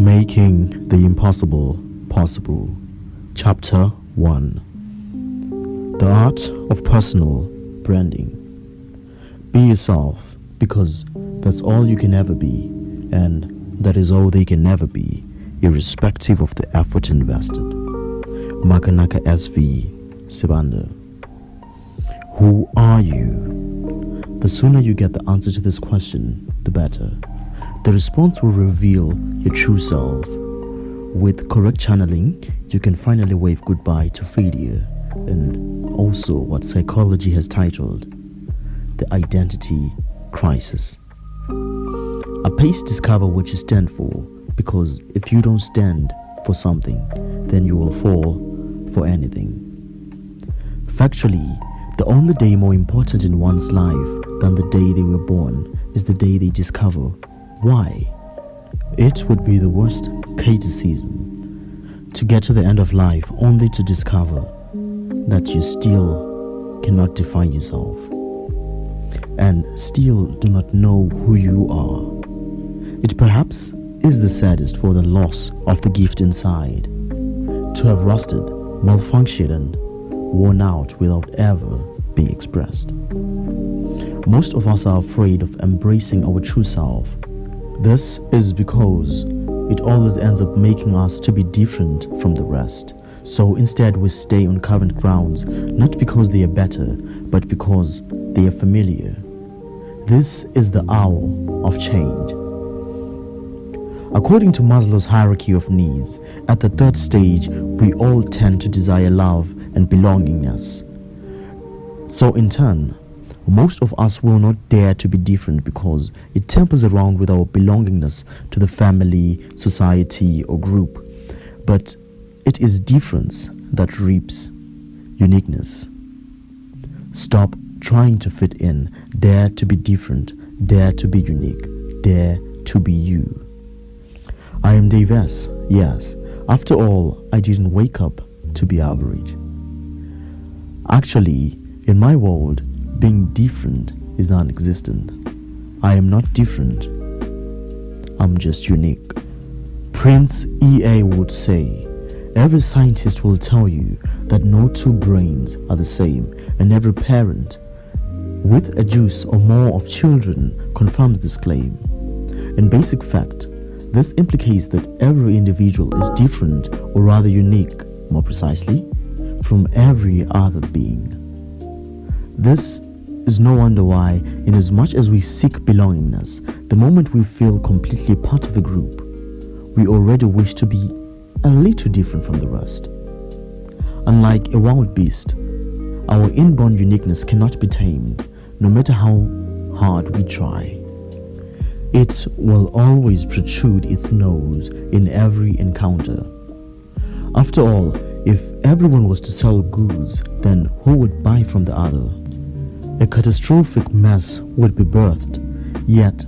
Making the Impossible Possible. Chapter 1. The Art of Personal Branding. Be yourself, because that's all you can ever be, and that is all they can never be, irrespective of the effort invested. Makanakah S V Sibanda. Who are you? The sooner you get the answer to this question, the better. The response will reveal your true self. With correct channeling, you can finally wave goodbye to failure and also what psychology has titled the identity crisis. A pace discover what you stand for, because if you don't stand for something, then you will fall for anything. Factually, the only day more important in one's life than the day they were born is the day they discover why. It would be the worst case season to get to the end of life only to discover that you still cannot define yourself and still do not know who you are. It perhaps is the saddest for the loss of the gift inside, to have rusted, malfunctioned and worn out without ever being expressed. Most of us are afraid of embracing our true self. This is because it always ends up making us to be different from the rest. So instead we stay on current grounds, not because they are better, but because they are familiar. This is the hour of change. According to Maslow's hierarchy of needs, at the third stage, we all tend to desire love and belongingness. So in turn, most of us will not dare to be different because it tempers around with our belongingness to the family, society, or group. But it is difference that reaps uniqueness. Stop trying to fit in. Dare to be different. Dare to be unique. Dare to be you. I am Dave S. Yes, after all, I didn't wake up to be average. Actually, in my world, being different is non-existent. I am not different. I'm just unique. Prince E.A. would say, every scientist will tell you that no two brains are the same, and every parent with a juice or more of children confirms this claim. In basic fact, this implicates that every individual is different, or rather unique, more precisely, from every other being. This is no wonder why, inasmuch as we seek belongingness, the moment we feel completely part of a group, we already wish to be a little different from the rest. Unlike a wild beast, our inborn uniqueness cannot be tamed, no matter how hard we try. It will always protrude its nose in every encounter. After all, if everyone was to sell goods, then who would buy from the other? A catastrophic mess would be birthed. Yet,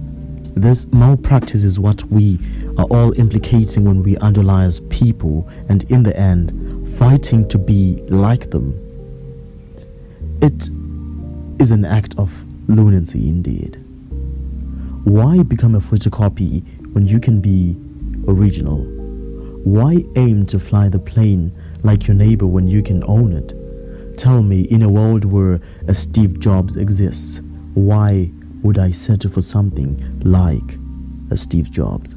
this malpractice is what we are all implicating when we idolize people and in the end, fighting to be like them. It is an act of lunacy indeed. Why become a photocopy when you can be original? Why aim to fly the plane like your neighbor when you can own it? Tell me, in a world where a Steve Jobs exists, why would I settle for something like a Steve Jobs?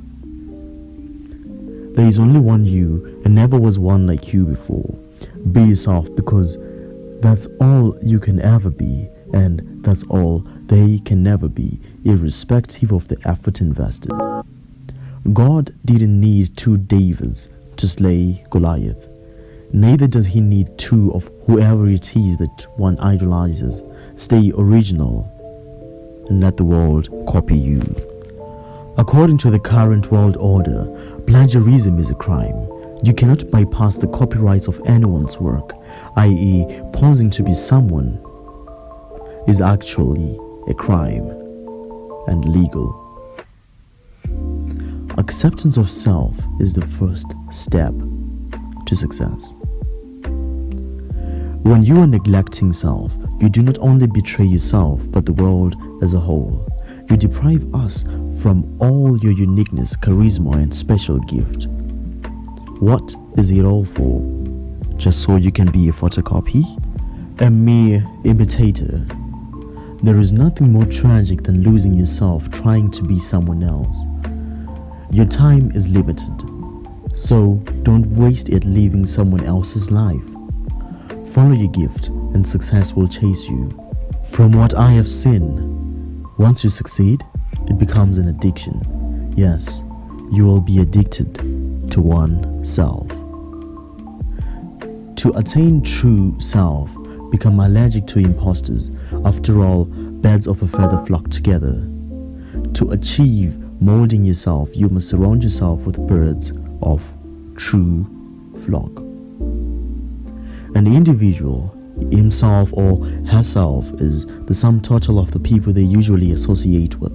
There is only one you, and never was one like you before. Be yourself, because that's all you can ever be, and that's all they can never be, irrespective of the effort invested. God didn't need two Davids to slay Goliath. Neither does he need two of whoever it is that one idolizes. Stay original and let the world copy you. According to the current world order, plagiarism is a crime. You cannot bypass the copyrights of anyone's work, i.e., posing to be someone is actually a crime and legal. Acceptance of self is the first step to success. When you are neglecting self, you do not only betray yourself, but the world as a whole. You deprive us from all your uniqueness, charisma, and special gift. What is it all for? Just so you can be a photocopy? A mere imitator? There is nothing more tragic than losing yourself trying to be someone else. Your time is limited, so don't waste it living someone else's life. Follow your gift and success will chase you. From what I have seen, once you succeed, it becomes an addiction. Yes, you will be addicted to oneself. To attain true self, become allergic to imposters. After all, birds of a feather flock together. To achieve molding yourself, you must surround yourself with birds of true flock. An individual, himself or herself, is the sum total of the people they usually associate with.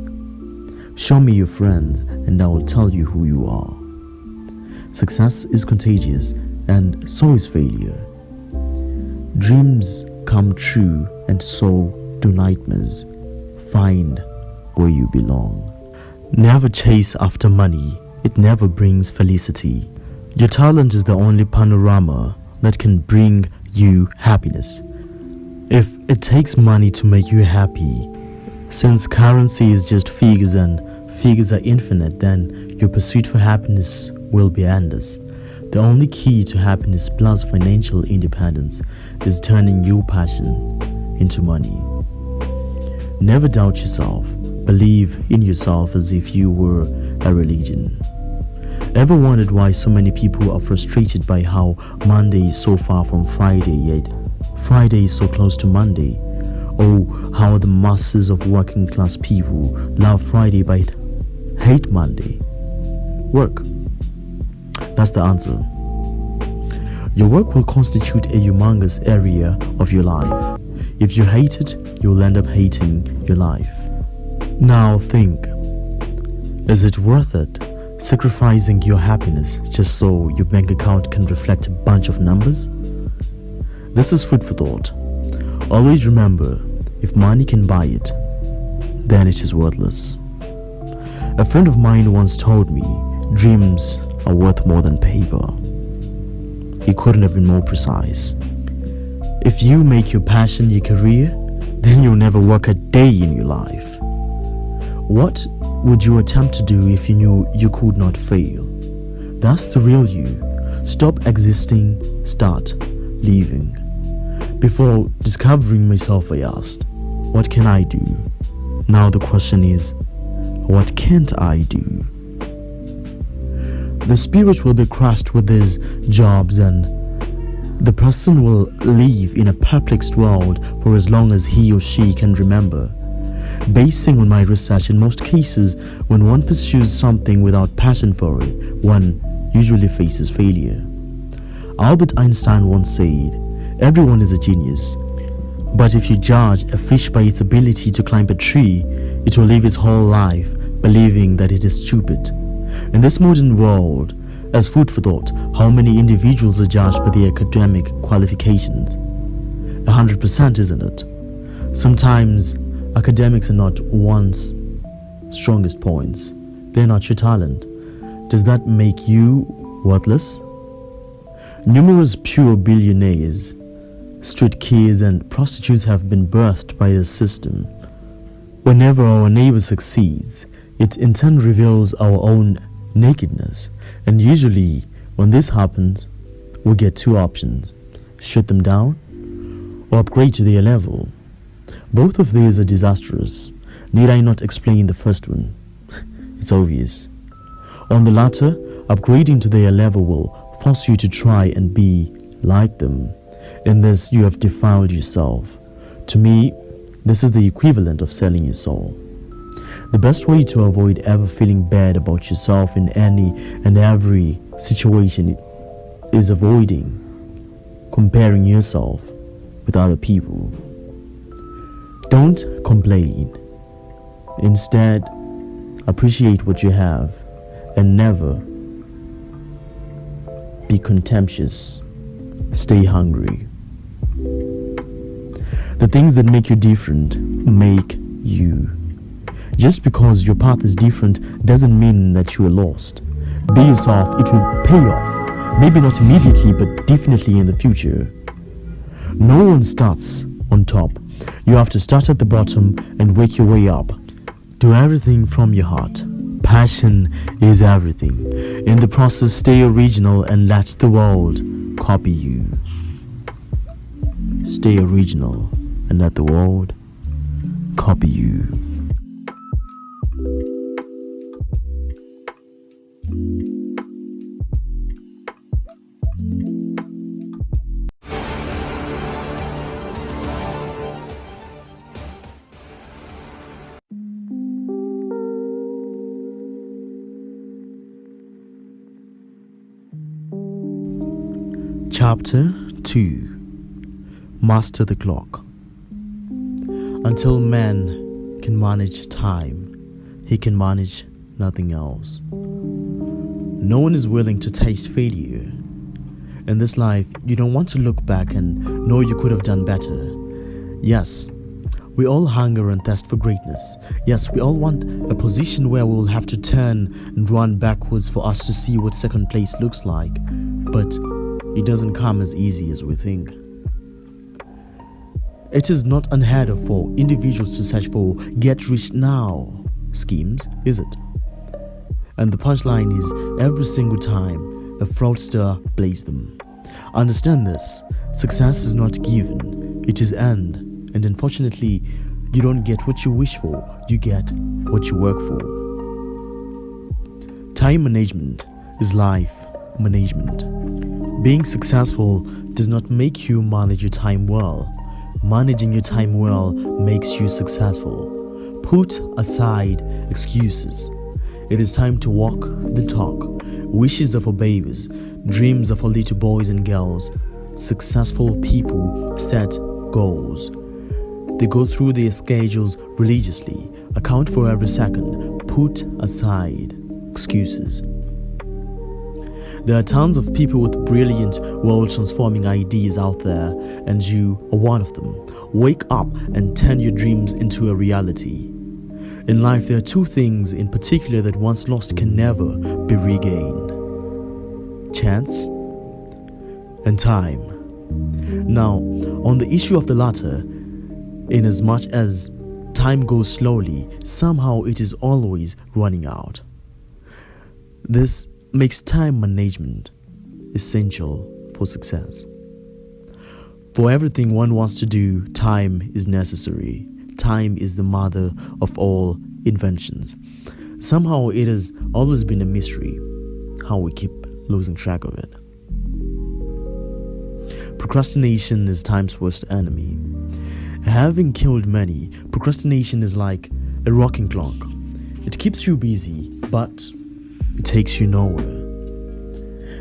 Show me your friends and I will tell you who you are. Success is contagious and so is failure. Dreams come true and so do nightmares. Find where you belong. Never chase after money. It never brings felicity. Your talent is the only panorama that can bring you happiness. If it takes money to make you happy, since currency is just figures and figures are infinite, then your pursuit for happiness will be endless. The only key to happiness plus financial independence is turning your passion into money. Never doubt yourself. Believe in yourself as if you were a religion. Ever wondered why so many people are frustrated by how Monday is so far from Friday, yet Friday is so close to Monday? Or how the masses of working class people love Friday but hate Monday? Work. That's the answer. Your work will constitute a humongous area of your life. If you hate it, you'll end up hating your life. Now think, is it worth it? Sacrificing your happiness just so your bank account can reflect a bunch of numbers? This is food for thought. Always remember, if money can buy it, then it is worthless. A friend of mine once told me, dreams are worth more than paper. He couldn't have been more precise. If you make your passion your career, then you'll never work a day in your life. What would you attempt to do if you knew you could not fail? That's the real you. Stop existing, start living. Before discovering myself, I asked, what can I do? Now the question is, what can't I do? The spirit will be crushed with these jobs and the person will live in a perplexed world for as long as he or she can remember. Basing on my research, in most cases, when one pursues something without passion for it, one usually faces failure. Albert Einstein once said, everyone is a genius, but if you judge a fish by its ability to climb a tree, it will live its whole life believing that it is stupid. In this modern world, as food for thought, how many individuals are judged by their academic qualifications? 100%, isn't it? Sometimes academics are not one's strongest points. They're not your talent. Does that make you worthless? Numerous pure billionaires, street kids and prostitutes have been birthed by the system. Whenever our neighbor succeeds, it in turn reveals our own nakedness. And usually, when this happens, we get two options: shut them down or upgrade to their level. Both of these are disastrous. Need I not explain the first one? It's obvious. On the latter, upgrading to their level will force you to try and be like them. In this, you have defiled yourself. To me, this is the equivalent of selling your soul. The best way to avoid ever feeling bad about yourself in any and every situation is avoiding comparing yourself with other people. Don't complain. Instead, appreciate what you have and never be contemptuous. Stay hungry. The things that make you different make you. Just because your path is different doesn't mean that you are lost. Be yourself, it will pay off. Maybe not immediately, but definitely in the future. No one starts on top. You have to start at the bottom and work your way up. Do everything from your heart. Passion is everything. In the process, stay original and let the world copy you. Stay original and let the world copy you. Chapter 2. Master the clock. Until man can manage time, he can manage nothing else. No one is willing to taste failure. In this life, you don't want to look back and know you could have done better. Yes, we all hunger and thirst for greatness. Yes, we all want a position where we will have to turn and run backwards for us to see what second place looks like. But it doesn't come as easy as we think. It is not unheard of for individuals to search for get-rich-now schemes, is it? And the punchline is, every single time a fraudster plays them. Understand this, success is not given, it is earned. And unfortunately, you don't get what you wish for, you get what you work for. Time management is life management. Being successful does not make you manage your time well. Managing your time well makes you successful. Put aside excuses. It is time to walk the talk. Wishes are for babies. Dreams are for little boys and girls. Successful people set goals. They go through their schedules religiously. Account for every second. Put aside excuses. There are tons of people with brilliant, world-transforming ideas out there, and you are one of them. Wake up and turn your dreams into a reality. In life, there are two things in particular that once lost can never be regained: chance and time. Now, on the issue of the latter, in as much as time goes slowly, somehow it is always running out. This makes time management essential for success. For everything one wants to do, time is necessary. Time is the mother of all inventions. Somehow it has always been a mystery how we keep losing track of it. Procrastination is time's worst enemy. Having killed many, procrastination is like a rocking clock. It keeps you busy, but it takes you nowhere.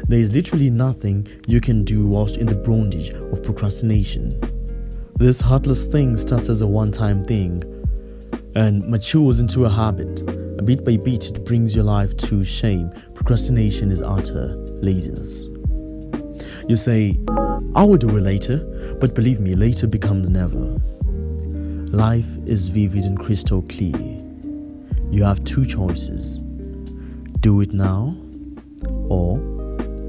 There is literally nothing you can do whilst in the bondage of procrastination. This heartless thing starts as a one-time thing and matures into a habit. Bit by bit, it brings your life to shame. Procrastination is utter laziness. You say, I will do it later, but believe me, later becomes never. Life is vivid and crystal clear. You have two choices. Do it now or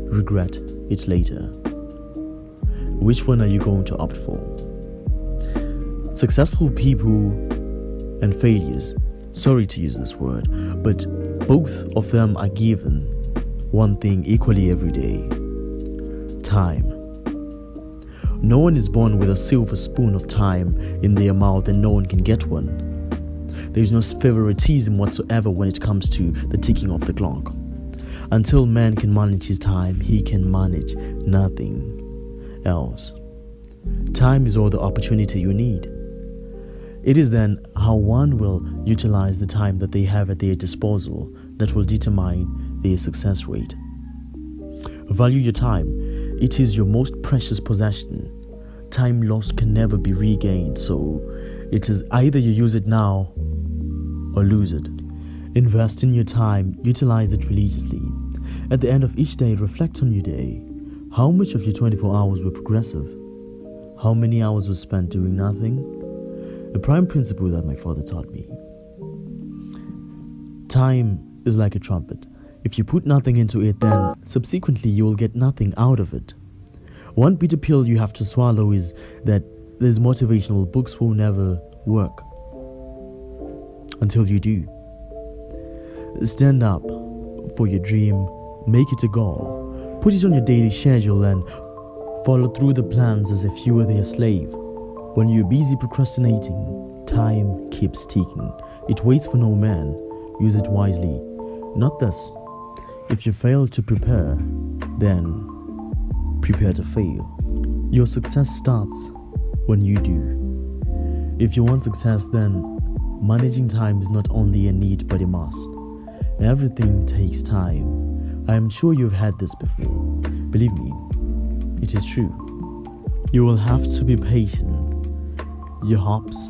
regret it later. Which one are you going to opt for? Successful people and failures, sorry to use this word, but both of them are given one thing equally every day: time. No one is born with a silver spoon of time in their mouth, and no one can get one. There is no favoritism whatsoever when it comes to the ticking of the clock. Until man can manage his time, he can manage nothing else. Time is all the opportunity you need. It is then how one will utilize the time that they have at their disposal that will determine their success rate. Value your time. It is your most precious possession. Time lost can never be regained, so it is either you use it now or lose it. Invest in your time, utilize it religiously. At the end of each day, reflect on your day. How much of your 24 hours were progressive? How many hours were spent doing nothing? A prime principle that my father taught me. Time is like a trumpet. If you put nothing into it, then subsequently you will get nothing out of it. One bitter pill you have to swallow is that these motivational books will never work until you do. Stand up for your dream, make it a goal, put it on your daily schedule and follow through the plans as if you were their slave. When you're busy procrastinating, time keeps ticking. It waits for no man. Use it wisely. Not thus. If you fail to prepare, then prepare to fail. Your success starts when you do. If you want success, then managing time is not only a need but a must. Everything takes time. I am sure you've had this before. Believe me, it is true. You will have to be patient. Your hopes,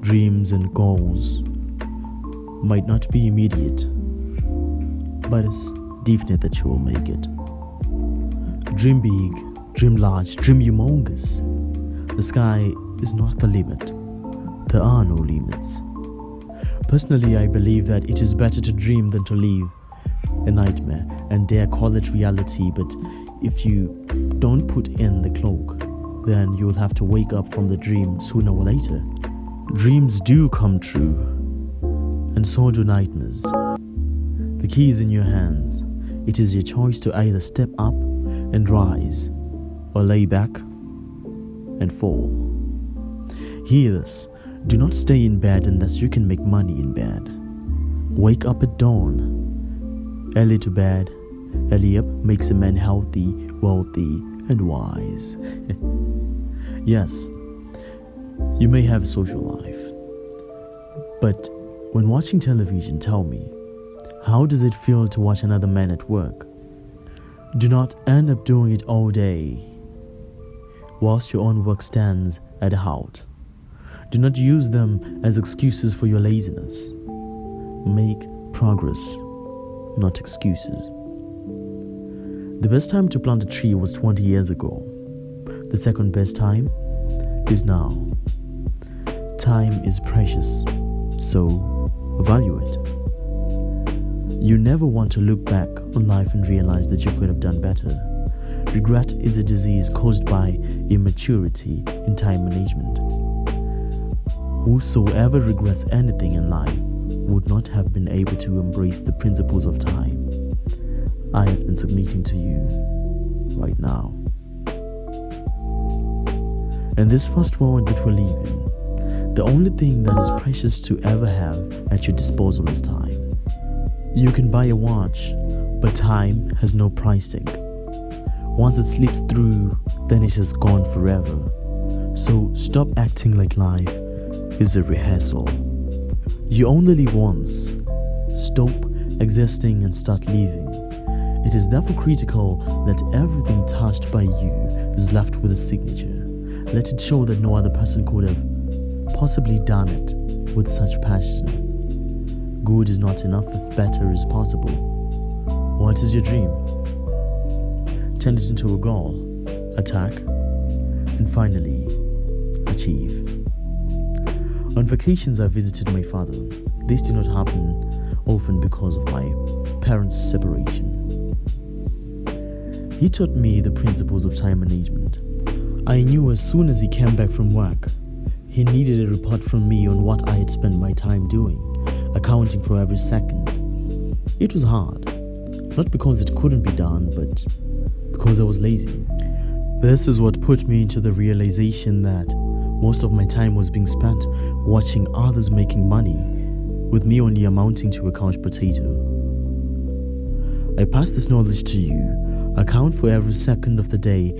dreams and goals might not be immediate, but it's definite that you will make it. Dream big, dream large, dream humongous. The sky is not the limit. There are no limits. Personally, I believe that it is better to dream than to live a nightmare and dare call it reality, but if you don't put in the cloak, then you'll have to wake up from the dream sooner or later. Dreams do come true, and so do nightmares. The key is in your hands. It is your choice to either step up and rise, or lay back and fall. Hear this. Do not stay in bed unless you can make money in bed. Wake up at dawn. Early to bed, early up makes a man healthy, wealthy, and wise. Yes, you may have a social life, but when watching television, tell me, how does it feel to watch another man at work? Do not end up doing it all day whilst your own work stands at a halt. Do not use them as excuses for your laziness. Make progress, not excuses. The best time to plant a tree was 20 years ago. The second best time is now. Time is precious, so value it. You never want to look back on life and realize that you could have done better. Regret is a disease caused by immaturity in time management. Whosoever regrets anything in life would not have been able to embrace the principles of time I have been submitting to you right now. In this fast world that we live in, the only thing that is precious to ever have at your disposal is time. You can buy a watch, but time has no price tag. Once it slips through, then it is gone forever. So stop acting like life is a rehearsal. You only live once. Stop existing and start living. It is therefore critical that everything touched by you is left with a signature. Let it show that no other person could have possibly done it with such passion. Good is not enough if better is possible. What is your dream? Turn it into a goal, attack, and finally, achieve. On vacations, I visited my father. This did not happen often because of my parents' separation. He taught me the principles of time management. I knew as soon as he came back from work, he needed a report from me on what I had spent my time doing, accounting for every second. It was hard, not because it couldn't be done, but because I was lazy. This is what put me into the realization that most of my time was being spent watching others making money, with me only amounting to a couch potato. I pass this knowledge to you. Account for every second of the day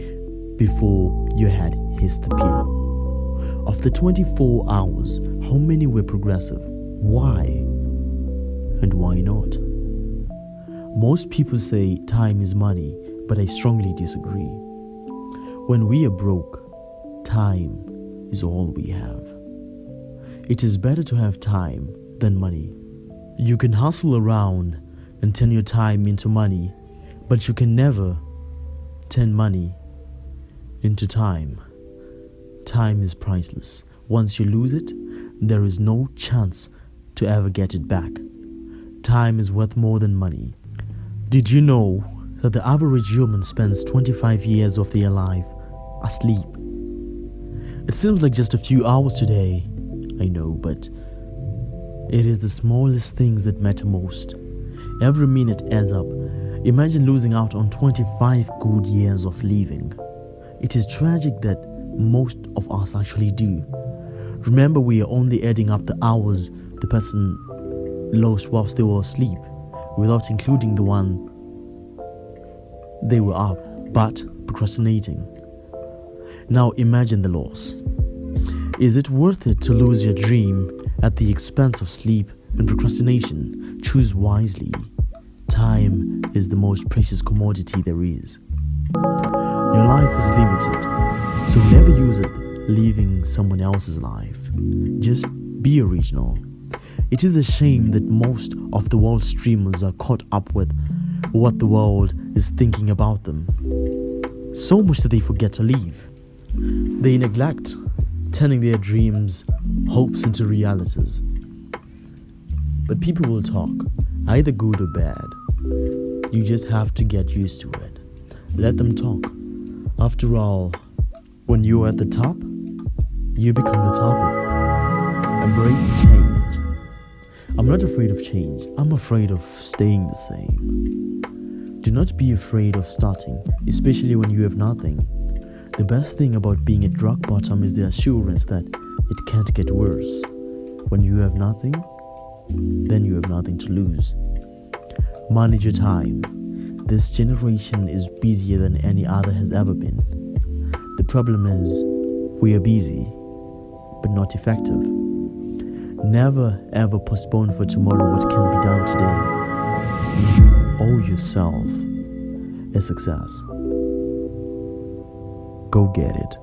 before your head hits the pillow. Of the 24 hours, how many were progressive? Why? And why not? Most people say time is money, but I strongly disagree. When we are broke, time is all we have. It is better to have time than money. You can hustle around and turn your time into money, but you can never turn money into time. Time is priceless. Once you lose it, there is no chance to ever get it back. time is worth more than money. Did you know that the average human spends 25 years of their life asleep? It seems like just a few hours today, I know, but it is the smallest things that matter most. Every minute adds up. Imagine losing out on 25 good years of living. It is tragic that most of us actually do. Remember, we are only adding up the hours the person lost whilst they were asleep, without including the one they were up but procrastinating. Now imagine the loss. Is it worth it to lose your dream at the expense of sleep and procrastination? Choose wisely. Time is the most precious commodity there is. Your life is limited, so never use it living someone else's life. Just be original. It is a shame that most of the world's dreamers are caught up with what the world is thinking about them, so much that they forget to live. They neglect turning their dreams, hopes into realities. But people will talk, either good or bad. You just have to get used to it. Let them talk. After all, when you're at the top, you become the topic. Embrace change. I'm not afraid of change. I'm afraid of staying the same. Do not be afraid of starting, especially when you have nothing. The best thing about being at rock bottom is the assurance that it can't get worse. When you have nothing, then you have nothing to lose. Manage your time. This generation is busier than any other has ever been. The problem is, we are busy, but not effective. Never ever postpone for tomorrow what can be done today. You owe yourself a success. Go get it.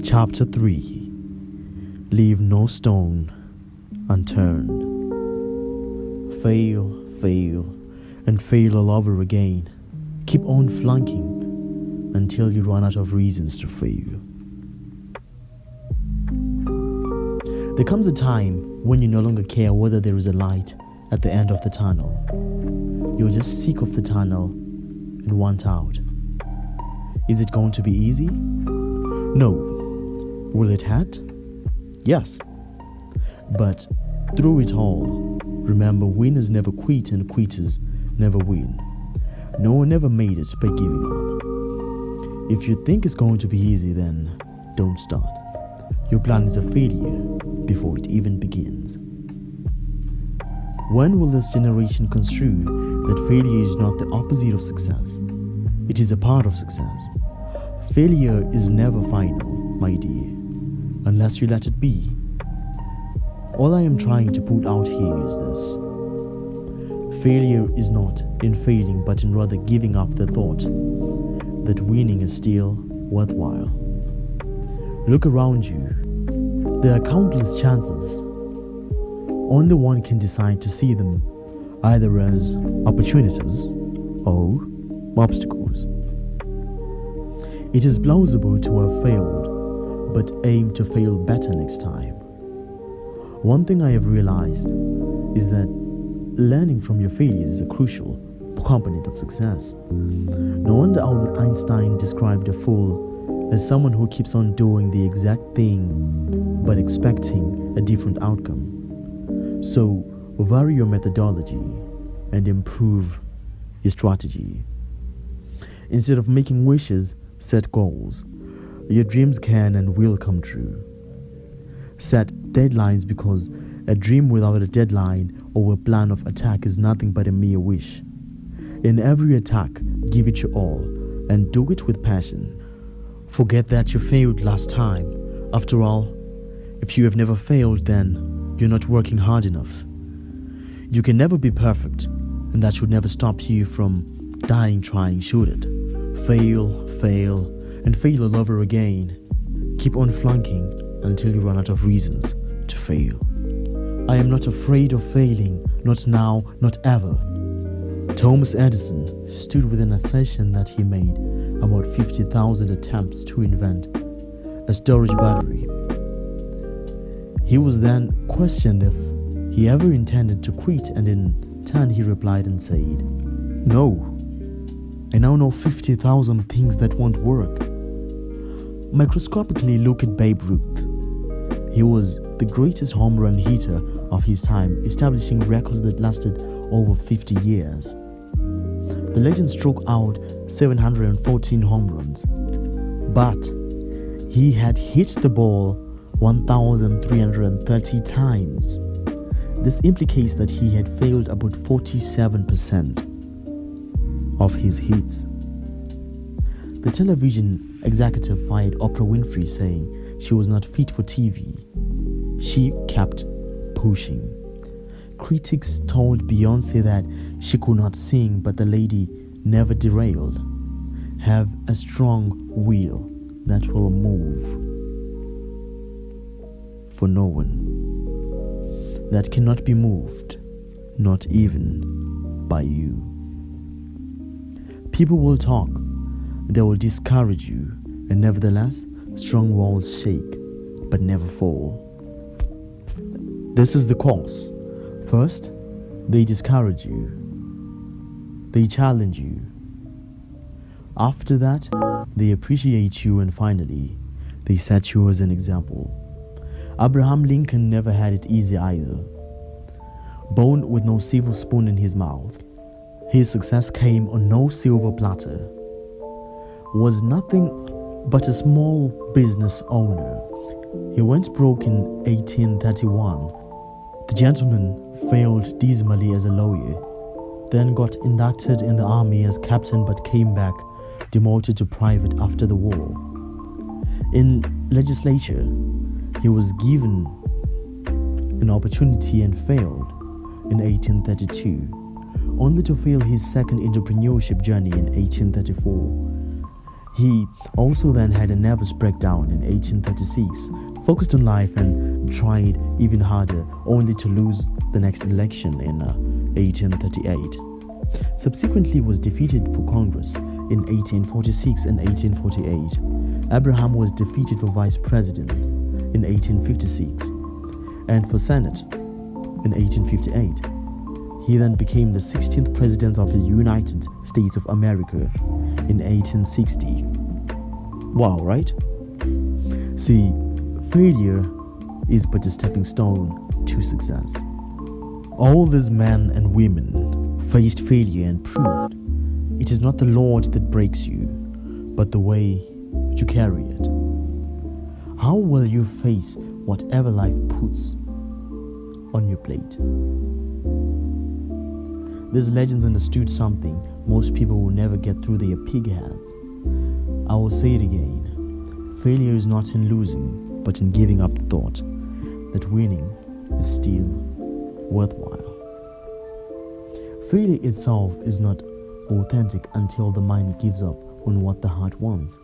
Chapter 3. Leave no stone unturned. Fail, and fail all over again. Keep on flunking until you run out of reasons to fail. There comes a time when you no longer care whether there is a light at the end of the tunnel. You're just sick of the tunnel and want out. Is it going to be easy? No. Will it hurt? Yes. But through it all, remember, winners never quit and quitters never win. No one ever made it by giving up. If you think it's going to be easy, then don't start. Your plan is a failure before it even begins. When will this generation construe that failure is not the opposite of success? It is a part of success. Failure is never final, my dear, unless you let it be. All I am trying to put out here is this. Failure is not in failing, but in rather giving up the thought that winning is still worthwhile. Look around you. There are countless chances. Only one can decide to see them either as opportunities or obstacles. It is plausible to have failed, but aim to fail better next time. One thing I have realized is that learning from your failures is a crucial component of success. No wonder Albert Einstein described a fool as someone who keeps on doing the exact thing but expecting a different outcome. So, vary your methodology and improve your strategy. Instead of making wishes, set goals. Your dreams can and will come true. Set deadlines, because a dream without a deadline or a plan of attack is nothing but a mere wish. In every attack, give it your all and do it with passion. Forget that you failed last time. After all, if you have never failed, then you're not working hard enough. You can never be perfect, and that should never stop you from dying trying, should it? Fail, and fail all over again. Keep on flunking until you run out of reasons to fail. I am not afraid of failing, not now, not ever. Thomas Edison stood with an assertion that he made about 50,000 attempts to invent a storage battery. He was then questioned if he ever intended to quit, and in turn he replied and said, "No, I now know 50,000 things that won't work." Microscopically look at Babe Ruth. He was the greatest home run hitter of his time, establishing records that lasted over 50 years. The legend struck out 714 home runs, but he had hit the ball 1,330 times. This implicates that he had failed about 47% of his hits. The television executive fired Oprah Winfrey, saying she was not fit for TV. She kept pushing. Critics told Beyoncé that she could not sing, but the lady never derailed. Have a strong will that will move for no one, that cannot be moved, not even by you. People will talk, they will discourage you, and nevertheless, strong walls shake, but never fall. This is the course. First, they discourage you. They challenge you. After that, they appreciate you, and finally, they set you as an example. Abraham Lincoln never had it easy either. Born with no silver spoon in his mouth, his success came on no silver platter. Was nothing but a small business owner. He went broke in 1831. The gentleman failed dismally as a lawyer, then got inducted in the army as captain but came back demoted to private after the war. In legislature, he was given an opportunity and failed in 1832, only to fail his second entrepreneurship journey in 1834. He also then had a nervous breakdown in 1836, focused on life and tried even harder, only to lose the next election in 1838. Subsequently was defeated for Congress in 1846 and 1848. Abraham was defeated for vice president in 1856 and for Senate in 1858. He then became the 16th president of the United States of America in 1860. Wow, right? See, failure is but a stepping stone to success. All these men and women faced failure and proved it is not the Lord that breaks you, but the way you carry it. How will you face whatever life puts on your plate? These legends understood something most people will never get through their pig heads. I will say it again. Failure is not in losing, but in giving up the thought that winning is still worthwhile. Failure itself is not authentic until the mind gives up on what the heart wants.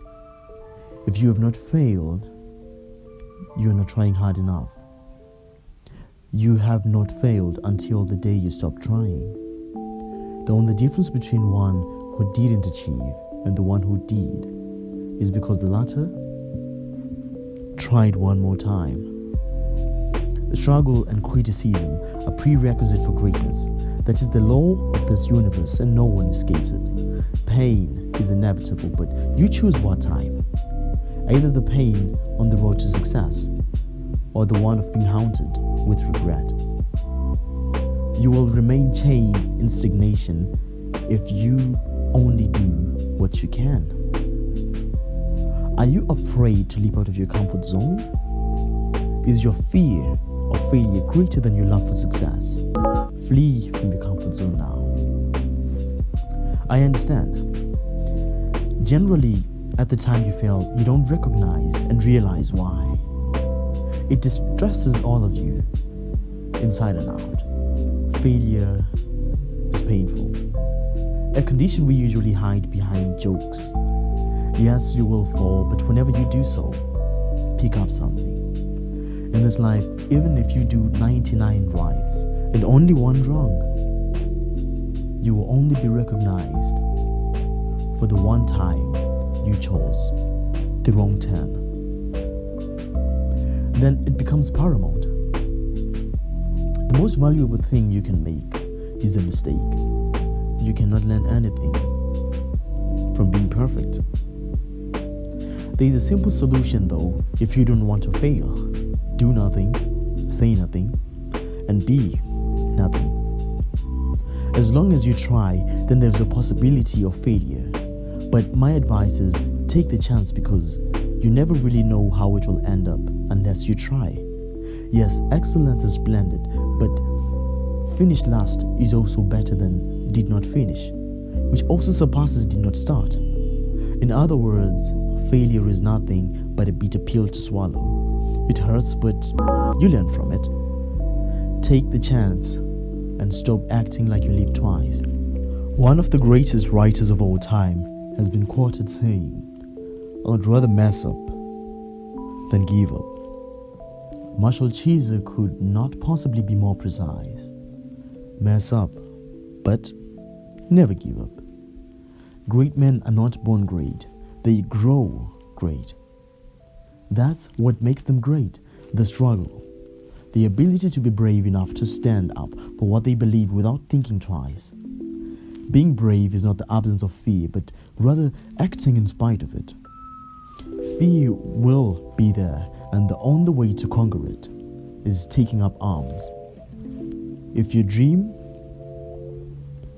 If you have not failed, you are not trying hard enough. You have not failed until the day you stop trying. The only difference between one who didn't achieve and the one who did is because the latter tried one more time. Struggle and criticism are prerequisite for greatness. That is the law of this universe, and no one escapes it. Pain is inevitable, but you choose what time. Either the pain on the road to success, or the one of being haunted with regret. You will remain chained in stagnation if you only do what you can. Are you afraid to leap out of your comfort zone? Is your fear of failure greater than your love for success? Flee from your comfort zone now. I understand. Generally, At the time you fail, you don't recognize and realize why. It distresses all of you, inside and out. Failure is painful. A condition we usually hide behind jokes. Yes, you will fall, but whenever you do so, pick up something. In this life, even if you do 99 rights and only one wrong, you will only be recognized for the one time you chose the wrong turn. Then it becomes paramount. The most valuable thing you can make is a mistake. You cannot learn anything from being perfect. There is a simple solution though. If you don't want to fail, do nothing, say nothing, and be nothing. As long as you try, then there's a possibility of failure. But my advice is take the chance, because you never really know how it will end up unless you try. Yes, excellence is splendid, but finish last is also better than did not finish, which also surpasses did not start. In other words, failure is nothing but a bitter pill to swallow. It hurts, but you learn from it. Take the chance and stop acting like you live twice. One of the greatest writers of all time has been quoted saying, "I'd rather mess up than give up." Marshall Cheeser could not possibly be more precise. Mess up, but never give up. Great men are not born great, they grow great. That's what makes them great, the struggle. The ability to be brave enough to stand up for what they believe without thinking twice. Being brave is not the absence of fear, but rather acting in spite of it. Fear will be there, and the only way to conquer it is taking up arms. If you dream,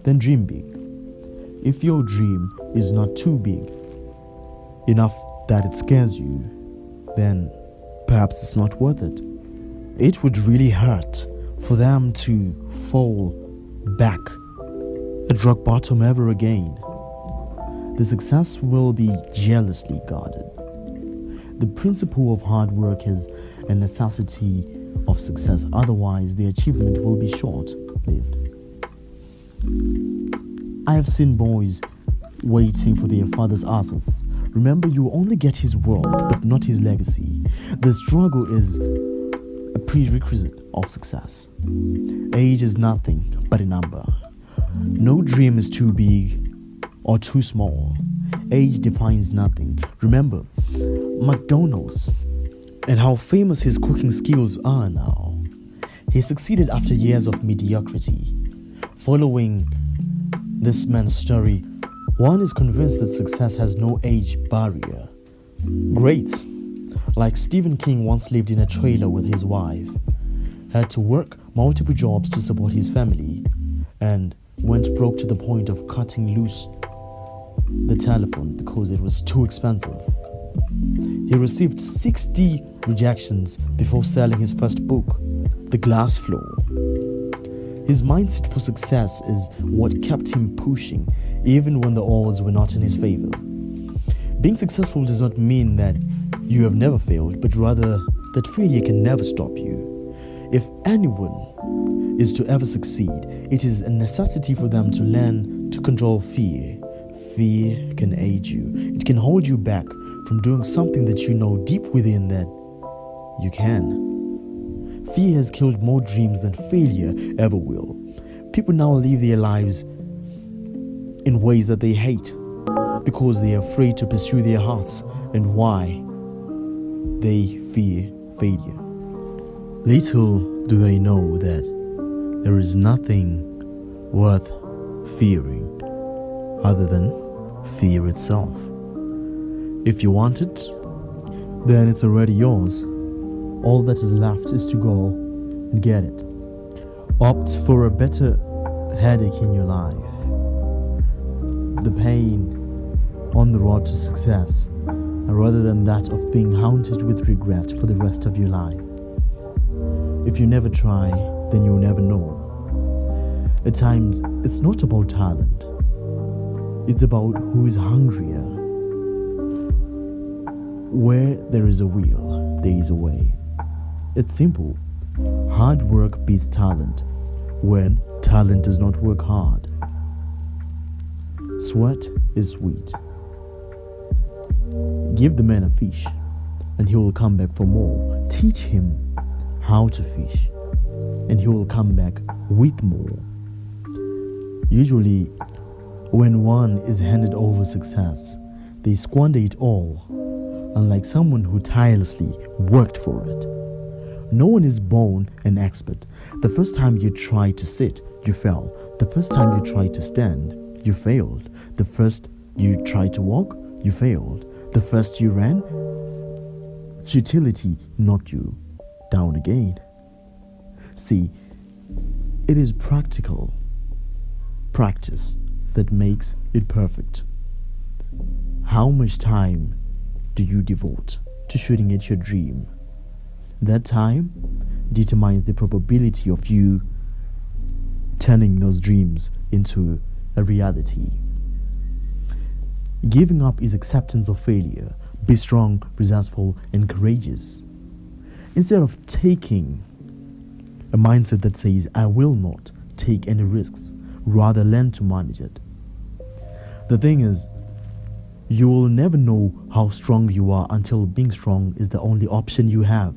then dream big. If your dream is not too big, enough that it scares you, then perhaps it's not worth it. It would really hurt for them to fall back at rock bottom ever again. The success will be jealously guarded. The principle of hard work is a necessity of success, otherwise the achievement will be short-lived. I have seen boys waiting for their father's assets. Remember, you only get his world, but not his legacy. The struggle is a prerequisite of success. Age is nothing but a number. No dream is too big or too small. Age defines nothing. Remember McDonald's and how famous his cooking skills are now. He succeeded after years of mediocrity. Following this man's story, one is convinced that success has no age barrier. Greats like Stephen King once lived in a trailer with his wife, had to work multiple jobs to support his family, and went broke to the point of cutting loose the telephone because it was too expensive. He received 60 rejections before selling his first book, The Glass Floor. His mindset for success is what kept him pushing, even when the odds were not in his favor. Being successful does not mean that you have never failed, but rather that failure can never stop you. If anyone is to ever succeed, it is a necessity for them to learn to control fear. Fear can aid you. It can hold you back from doing something that you know deep within that you can. Fear has killed more dreams than failure ever will. People now live their lives in ways that they hate because they are afraid to pursue their hearts, and why? They fear failure. Little do they know that there is nothing worth fearing other than fear itself. If you want it, then it's already yours. All that is left is to go and get it. Opt for a better headache in your life. The pain on the road to success, rather than that of being haunted with regret for the rest of your life. If you never try, then you'll never know. At times, it's not about talent. It's about who is hungrier. Where there is a will, there is a way. It's simple. Hard work beats talent when talent does not work hard. Sweat is sweet. Give the man a fish and he will come back for more. Teach him how to fish and he will come back with more. Usually, when one is handed over success, they squander it all, unlike someone who tirelessly worked for it. No one is born an expert. The first time you tried to sit, you fell. The first time you tried to stand, you failed. The first you tried to walk, you failed. The first you ran, futility knocked you down again. See, it is practical practice that makes it perfect. How much time do you devote to shooting at your dream? That time determines the probability of you turning those dreams into a reality. Giving up is acceptance of failure. Be strong, resourceful, and courageous. Instead of taking a mindset that says, I will not take any risks, rather learn to manage it. The thing is, you will never know how strong you are until being strong is the only option you have.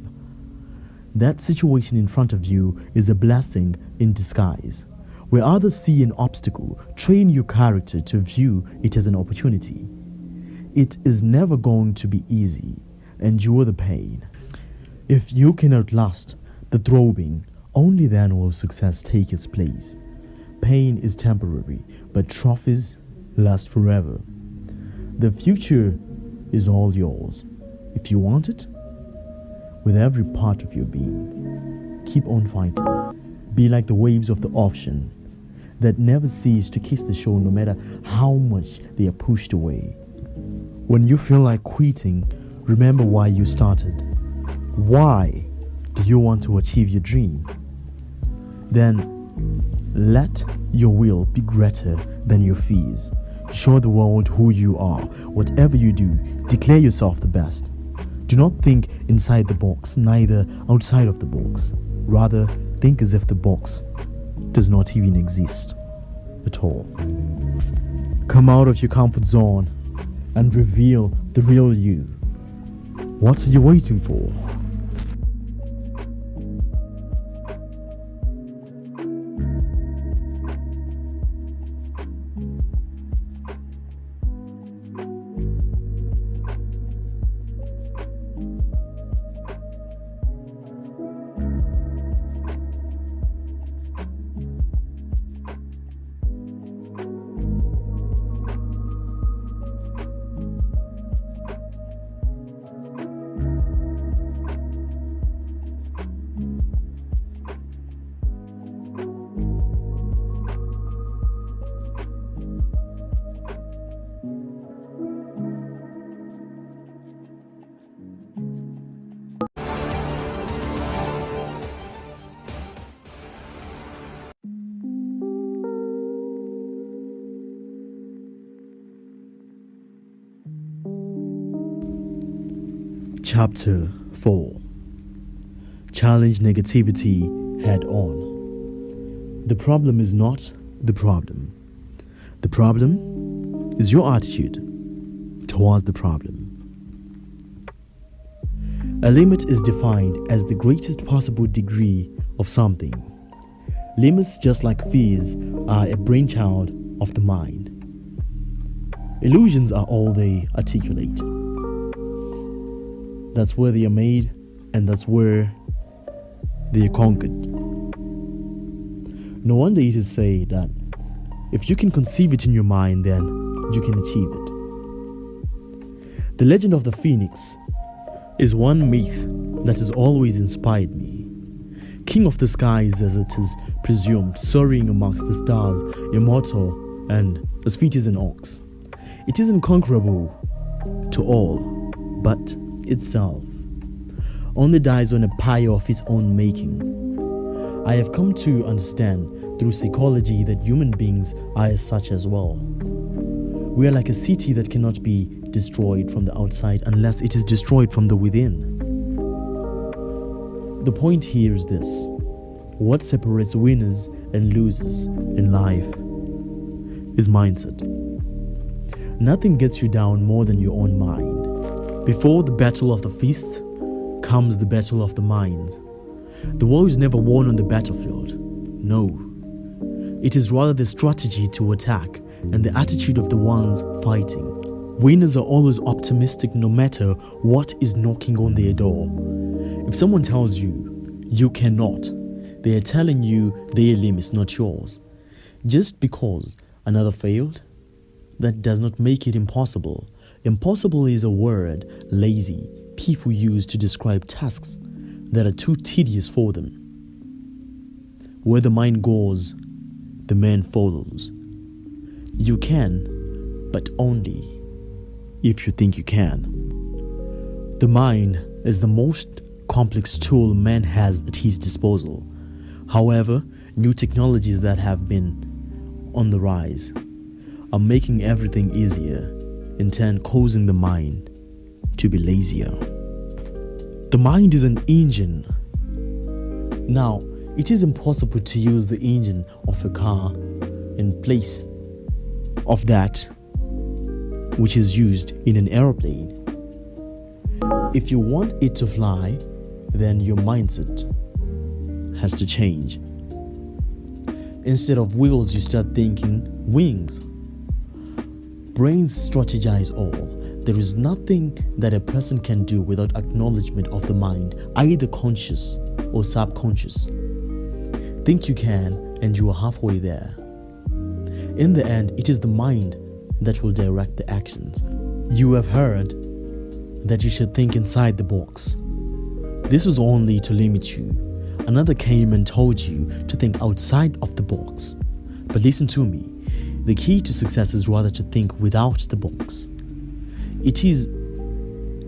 That situation in front of you is a blessing in disguise. Where others see an obstacle, train your character to view it as an opportunity. It is never going to be easy. Endure the pain. If you can outlast the throbbing, only then will success take its place. Pain is temporary, but trophies last forever. The future is all yours. If you want it, with every part of your being, keep on fighting. Be like the waves of the ocean that never cease to kiss the shore no matter how much they are pushed away. When you feel like quitting, remember why you started. Why do you want to achieve your dream? Then let your will be greater than your fears. Show the world who you are. Whatever you do, declare yourself the best. Do not think inside the box, neither outside of the box. Rather, think as if the box does not even exist at all. Come out of your comfort zone and reveal the real you. What are you waiting for? Chapter 4. Challenge negativity head on. The problem is not the problem. The problem is your attitude towards the problem. A limit is defined as the greatest possible degree of something. Limits, just like fears, are a brainchild of the mind. Illusions are all they articulate. That's where they are made, and that's where they are conquered. No wonder it is said that if you can conceive it in your mind, then you can achieve it. The legend of the phoenix is one myth that has always inspired me. King of the skies, as it is presumed, soaring amongst the stars, immortal and as fleet as an ox. It is unconquerable to all but itself. Only dies on a pyre of its own making. I have come to understand through psychology that human beings are as such as well. We are like a city that cannot be destroyed from the outside unless it is destroyed from the within. The point here is this: what separates winners and losers in life is mindset. Nothing gets you down more than your own mind. Before the battle of the fists comes the battle of the minds. The war is never won on the battlefield. No. It is rather the strategy to attack and the attitude of the ones fighting. Winners are always optimistic no matter what is knocking on their door. If someone tells you, you cannot, they are telling you their limits, not yours. Just because another failed, that does not make it impossible. Impossible is a word lazy people use to describe tasks that are too tedious for them. Where the mind goes, the man follows. You can, but only if you think you can. The mind is the most complex tool man has at his disposal. However, new technologies that have been on the rise are making everything easier, in turn causing the mind to be lazier. The mind is an engine. Now, it is impossible to use the engine of a car in place of that which is used in an aeroplane. If you want it to fly, then your mindset has to change. Instead of wheels, you start thinking wings. Brains strategize all. There is nothing that a person can do without acknowledgement of the mind, either conscious or subconscious. Think you can, and you are halfway there. In the end, it is the mind that will direct the actions. You have heard that you should think inside the box. This was only to limit you. Another came and told you to think outside of the box. But listen to me. The key to success is rather to think without the box. It is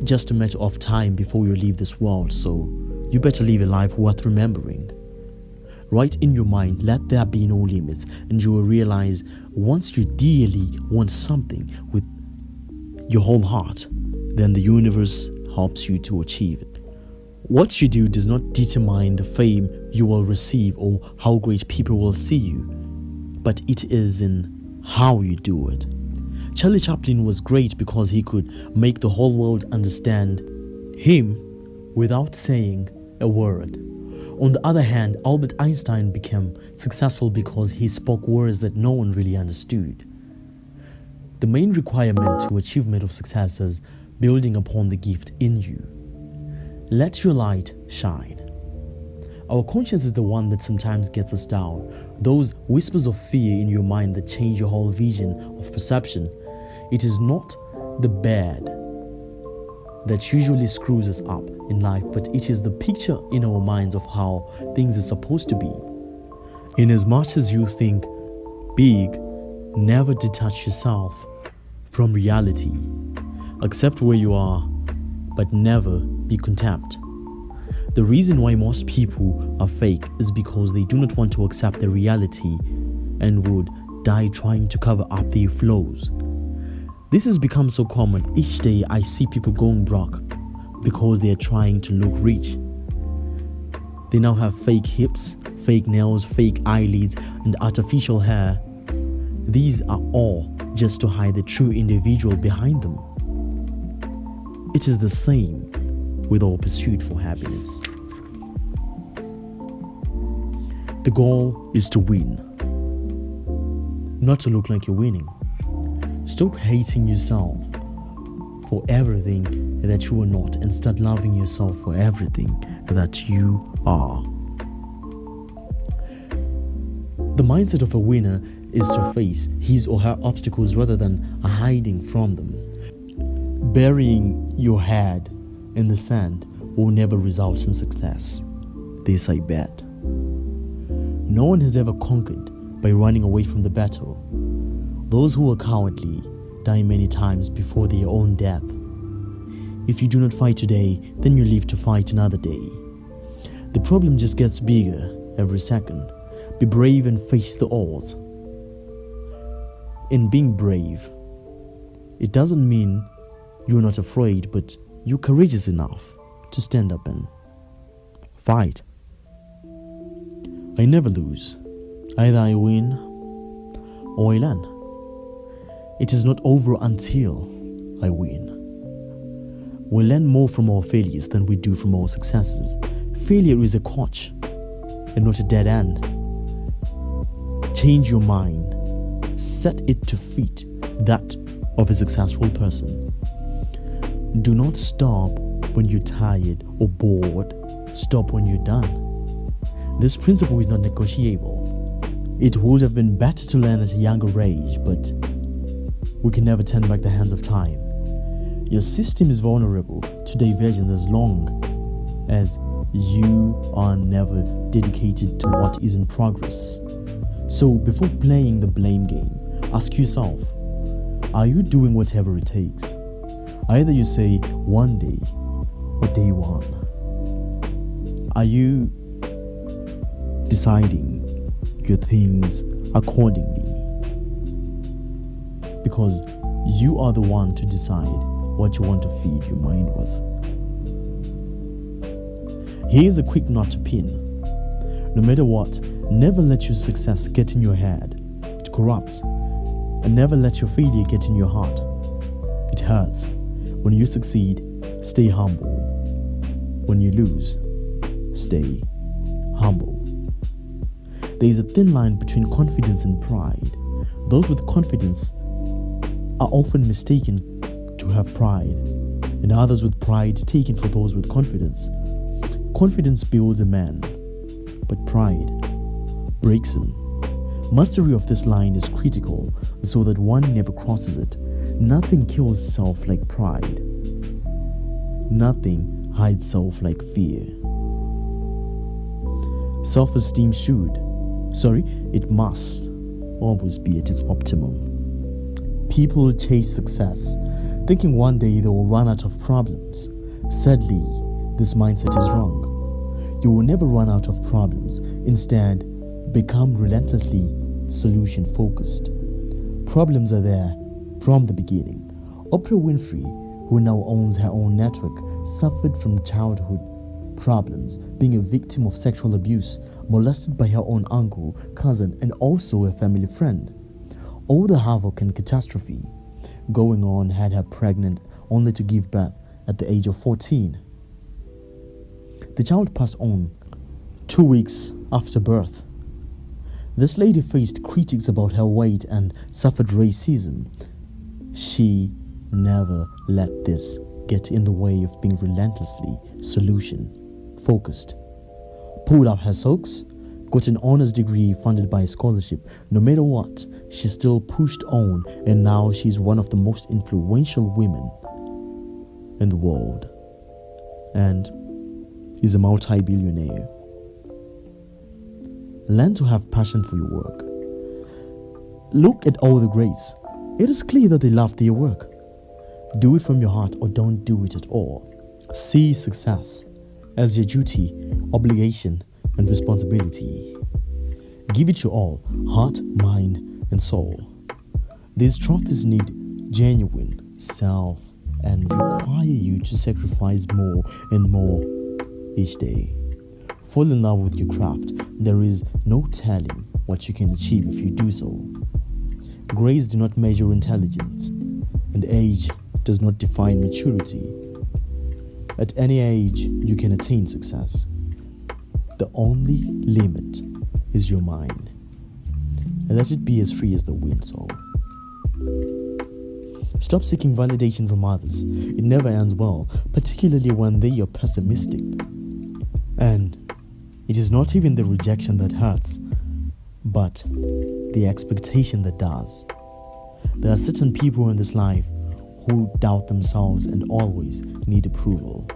just a matter of time before you leave this world, so you better live a life worth remembering. Write in your mind, let there be no limits, and you will realize once you dearly want something with your whole heart, then the universe helps you to achieve it. What you do does not determine the fame you will receive or how great people will see you, but it is in how you do it. Charlie Chaplin was great because he could make the whole world understand him without saying a word. On the other hand, Albert Einstein became successful because he spoke words that no one really understood. The main requirement to achievement of success is building upon the gift in you. Let your light shine. Our conscience is the one that sometimes gets us down. Those whispers of fear in your mind that change your whole vision of perception. It is not the bad that usually screws us up in life, but it is the picture in our minds of how things are supposed to be. In as much as you think big, never detach yourself from reality. Accept where you are, but never be content. The reason why most people are fake is because they do not want to accept the reality and would die trying to cover up their flaws. This has become so common. Each day I see people going broke because they are trying to look rich. They now have fake hips, fake nails, fake eyelids, and artificial hair. These are all just to hide the true individual behind them. It is the same with our pursuit for happiness. The goal is to win, not to look like you're winning. Stop hating yourself for everything that you are not and start loving yourself for everything that you are. The mindset of a winner is to face his or her obstacles rather than hiding from them. Burying your head in the sand will never result in success. This I bet. No one has ever conquered by running away from the battle. Those who are cowardly die many times before their own death. If you do not fight today, then you live to fight another day. The problem just gets bigger every second. Be brave and face the odds. In being brave, It doesn't mean you're not afraid, but you're courageous enough to stand up and fight. I never lose. Either I win or I learn. It is not over until I win. We learn more from our failures than we do from our successes. Failure is a coach and not a dead end. Change your mind. Set it to fit that of a successful person. Do not stop when you're tired or bored. Stop when you're done. This principle is not negotiable. It would have been better to learn at a younger age, but we can never turn back the hands of time. Your system is vulnerable to diversion as long as you are never dedicated to what is in progress. So before playing the blame game, ask yourself, are you doing whatever it takes? Either you say one day or day one. Are you deciding your things accordingly? Because you are the one to decide what you want to feed your mind with. Here's a quick knot to pin. No matter what, never let your success get in your head. It corrupts. And never let your failure get in your heart. It hurts. When you succeed, stay humble. When you lose, stay humble. There is a thin line between confidence and pride. Those with confidence are often mistaken to have pride, and others with pride taken for those with confidence. Confidence builds a man, but pride breaks him. Mastery of this line is critical so that one never crosses it. Nothing kills self like pride. Nothing hides self like fear. Self-esteem it must always be at its optimum. People chase success, thinking one day they will run out of problems. Sadly, this mindset is wrong. You will never run out of problems. Instead, become relentlessly solution-focused. Problems are there from the beginning. Oprah Winfrey, who now owns her own network, suffered from childhood problems, being a victim of sexual abuse, molested by her own uncle, cousin, and also a family friend. All the havoc and catastrophe going on had her pregnant only to give birth at the age of 14. The child passed on 2 weeks after birth. This lady faced critics about her weight and suffered racism. She never let this get in the way of being relentlessly solution-focused. Pulled up her socks, got an honors degree funded by a scholarship. No matter what, she still pushed on, and now she's one of the most influential women in the world and is a multi-billionaire. Learn to have passion for your work. Look at all the greats. It is clear that they love their work. Do it from your heart or don't do it at all. See success as your duty, obligation, and responsibility. Give it your all, heart, mind, and soul. These trophies need genuine self and require you to sacrifice more and more each day. Fall in love with your craft. There is no telling what you can achieve if you do so. Grades do not measure intelligence, and age does not define maturity. At any age, you can attain success. The only limit is your mind. And let it be as free as the wind, soul. Stop seeking validation from others. It never ends well, particularly when they are pessimistic. And it is not even the rejection that hurts, but the expectation that does. There are certain people in this life who doubt themselves and always need approval.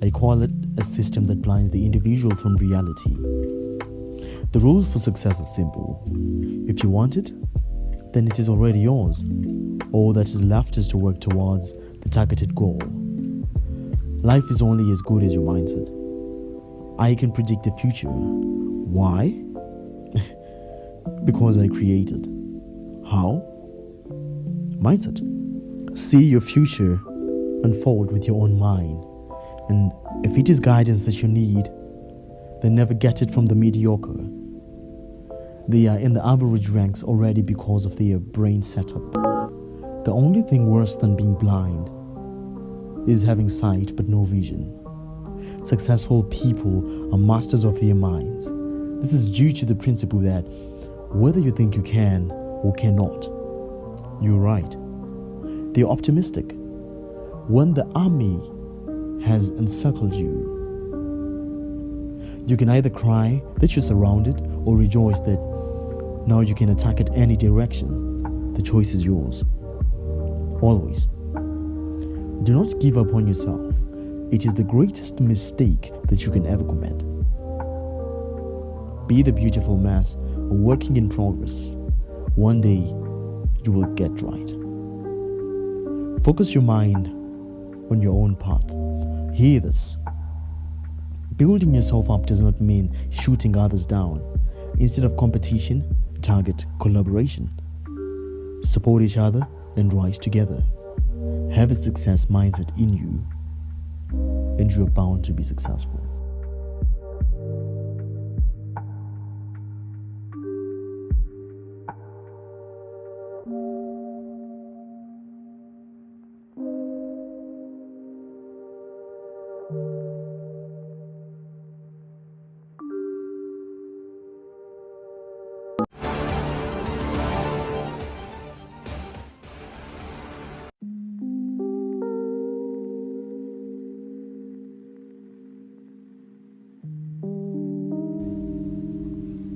I call it a system that blinds the individual from reality. The rules for success are simple. If you want it, then it is already yours. All that is left is to work towards the targeted goal. Life is only as good as your mindset. I can predict the future. Why? Because I created. How? Mindset. See your future unfold with your own mind, and if it is guidance that you need, then never get it from the mediocre. They are in the average ranks already because of their brain setup. The only thing worse than being blind is having sight but no vision. Successful people are masters of their minds. This is due to the principle that whether you think you can or cannot, you're right. They're optimistic. When the army has encircled you, you can either cry that you're surrounded or rejoice that now you can attack at any direction. The choice is yours. Always. Do not give up on yourself. It is the greatest mistake that you can ever commit. Be the beautiful mess, a working in progress. One day, you will get right. Focus your mind on your own path. Hear this. Building yourself up does not mean shooting others down. Instead of competition, target collaboration. Support each other and rise together. Have a success mindset in you, and you are bound to be successful.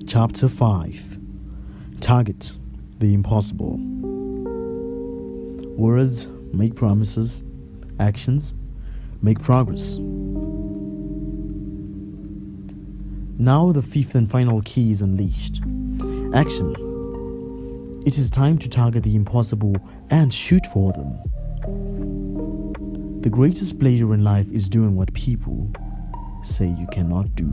Chapter 5. Target the impossible. Words make promises. Actions make progress. Now the fifth and final key is unleashed. Action. It is time to target the impossible and shoot for them. The greatest pleasure in life is doing what people say you cannot do.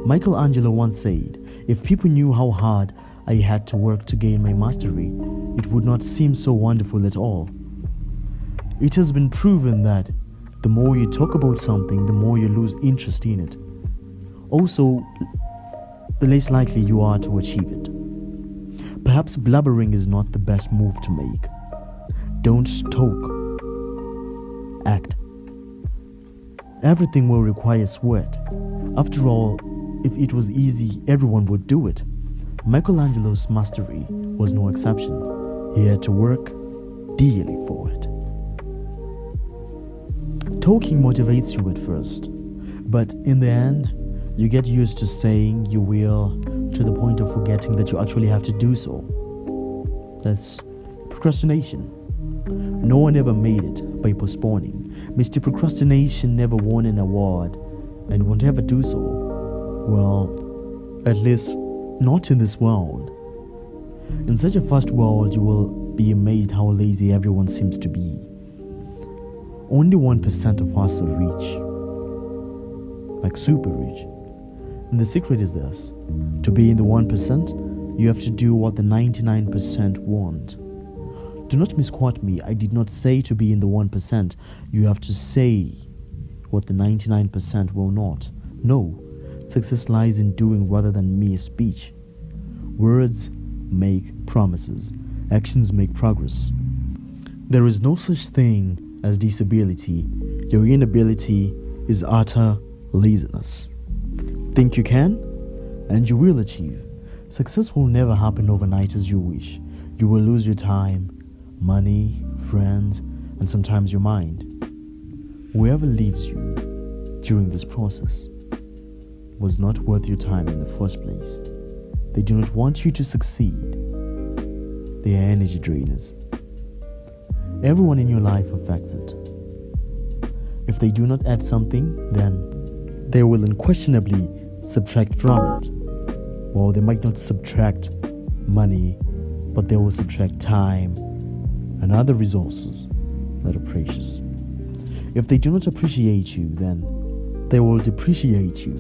Michelangelo once said, "If people knew how hard I had to work to gain my mastery, it would not seem so wonderful at all." It has been proven that the more you talk about something, the more you lose interest in it. Also, the less likely you are to achieve it. Perhaps blubbering is not the best move to make. Don't talk. Act. Everything will require sweat. After all, if it was easy, everyone would do it. Michelangelo's mastery was no exception. He had to work dearly for it. Talking motivates you at first, but in the end, you get used to saying you will to the point of forgetting that you actually have to do so. That's procrastination. No one ever made it by postponing. Mr. Procrastination never won an award and won't ever do so. Well, at least not in this world. In such a fast world, you will be amazed how lazy everyone seems to be. Only 1% of us are rich, like super rich. And the secret is this: to be in the 1%, you have to do what the 99% want. Do not misquote me. I did not say to be in the 1%. You have to say what the 99% will not. No, success lies in doing rather than mere speech. Words make promises. Actions make progress. There is no such thing as disability. Your inability is utter laziness. Think you can, and you will achieve. Success will never happen overnight as you wish. You will lose your time, money, friends, and sometimes your mind. Whoever leaves you during this process was not worth your time in the first place. They do not want you to succeed. They are energy drainers. Everyone in your life affects it. If they do not add something, then they will unquestionably subtract from it. Well, they might not subtract money, but they will subtract time and other resources that are precious. If they do not appreciate you, then they will depreciate you.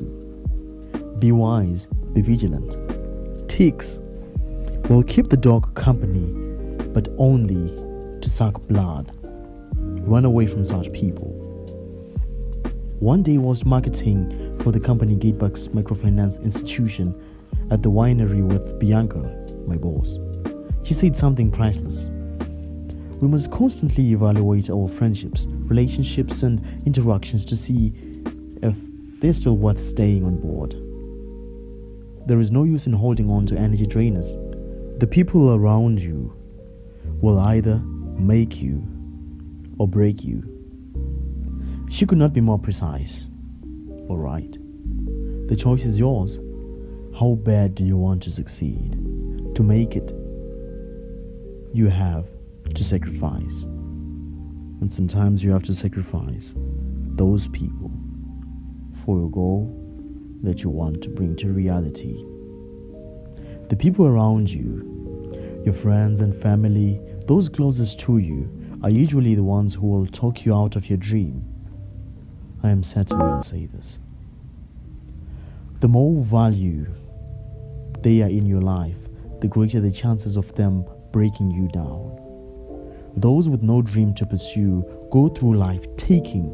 Be wise, be vigilant. Ticks will keep the dog company, but only to suck blood. Run away from such people. One day I was marketing for the company Gatebucks Microfinance Institution at the winery with Bianca, my boss. She said something priceless. We must constantly evaluate our friendships, relationships, and interactions to see if they're still worth staying on board. There is no use in holding on to energy drainers. The people around you will either make you or break you. She could not be more precise. All right. The choice is yours. How bad do you want to succeed? To make it, you have to sacrifice. And sometimes you have to sacrifice those people for your goal that you want to bring to reality. The people around you, your friends and family, those closest to you, are usually the ones who will talk you out of your dream. I am sad to even say this. The more value they are in your life, the greater the chances of them breaking you down. Those with no dream to pursue go through life taking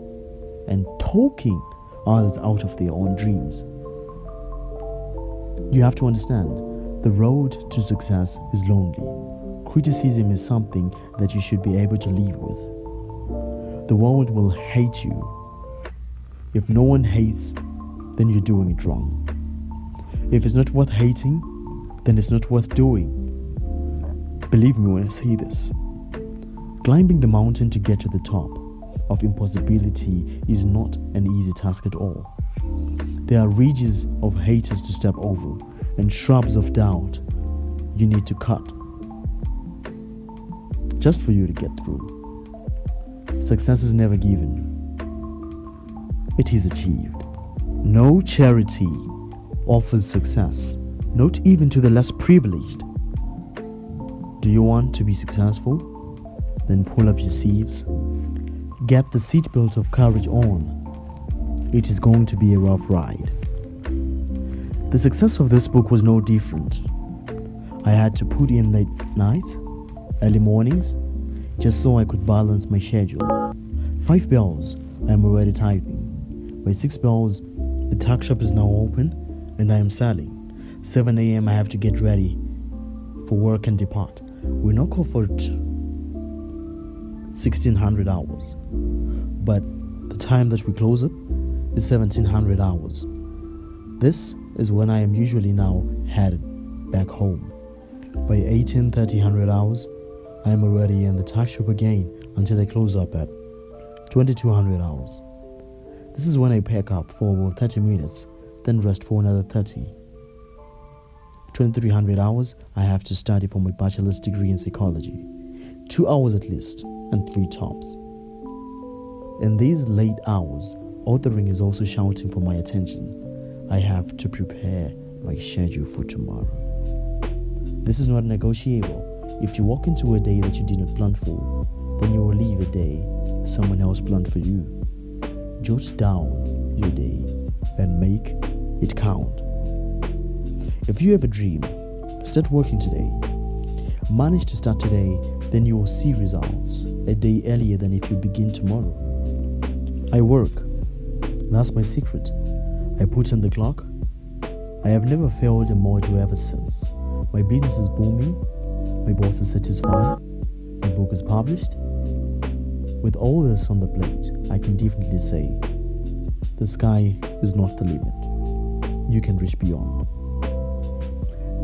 and talking others out of their own dreams. You have to understand, the road to success is lonely. Criticism is something that you should be able to live with. The world will hate you. If no one hates, then you're doing it wrong. If it's not worth hating, then it's not worth doing. Believe me when I say this. Climbing the mountain to get to the top of impossibility is not an easy task at all. There are ridges of haters to step over and shrubs of doubt you need to cut just for you to get through. Success is never given. It is achieved. No charity offers success, not even to the less privileged. Do you want to be successful? Then pull up your sleeves. Get the seatbelt of courage on. It is going to be a rough ride. The success of this book was no different. I had to put in late nights, early mornings, just so I could balance my schedule. 5 bells, I am already typing. By 6 bells, the tuck shop is now open and I am selling. 7 a.m. I have to get ready for work and depart. We knock off at 1600 hours, but the time that we close up is 1700 hours. This is when I am usually now headed back home. By 18:30 hours, I am already in the tuck shop again until I close up at 2200 hours. This is when I pack up for about 30 minutes, then rest for another 30. 2300 hours, I have to study for my bachelor's degree in psychology. 2 hours at least, and 3 tops. In these late hours, authoring is also shouting for my attention. I have to prepare my schedule for tomorrow. This is not negotiable. If you walk into a day that you did not plan for, then you will leave a day someone else planned for you. Jot down your day and make it count. If you have a dream, start working today. Manage to start today, then you will see results a day earlier than if you begin tomorrow. I work. That's my secret. I put on the clock. I have never failed a module ever since. My business is booming. My boss is satisfied. My book is published. With all this on the plate, I can definitely say, the sky is not the limit. You can reach beyond.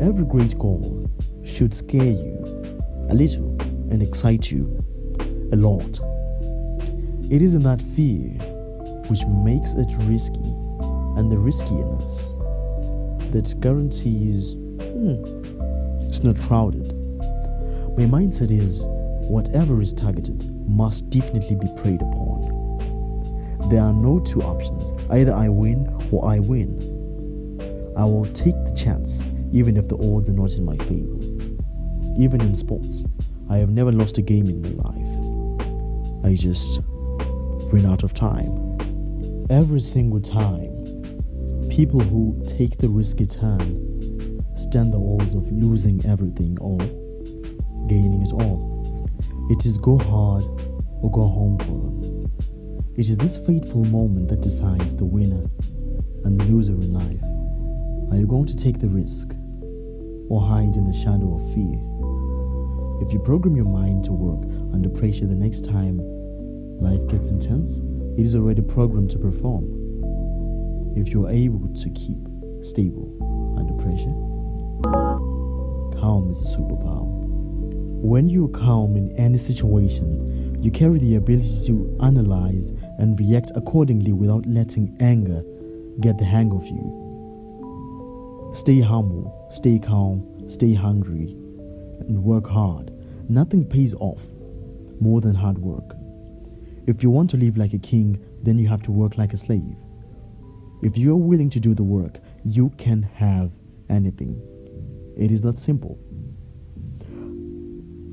Every great goal should scare you a little and excite you a lot. It is in that fear which makes it risky, and the riskiness that guarantees it's not crowded. My mindset is whatever is targeted must definitely be preyed upon. There are no two options. Either I win or I win. I will take the chance even if the odds are not in my favor. Even in sports, I have never lost a game in my life. I just ran out of time. Every single time, people who take the risky turn stand the odds of losing everything or gaining it all. It is go hard or go home for them. It is this fateful moment that decides the winner and the loser in life. Are you going to take the risk or hide in the shadow of fear? If you program your mind to work under pressure the next time life gets intense, it is already programmed to perform. If you are able to keep stable under pressure, calm is a superpower. When you are calm in any situation, you carry the ability to analyze and react accordingly without letting anger get the hang of you. Stay humble, stay calm, stay hungry, and work hard. Nothing pays off more than hard work. If you want to live like a king, then you have to work like a slave. If you are willing to do the work, you can have anything. It is that simple.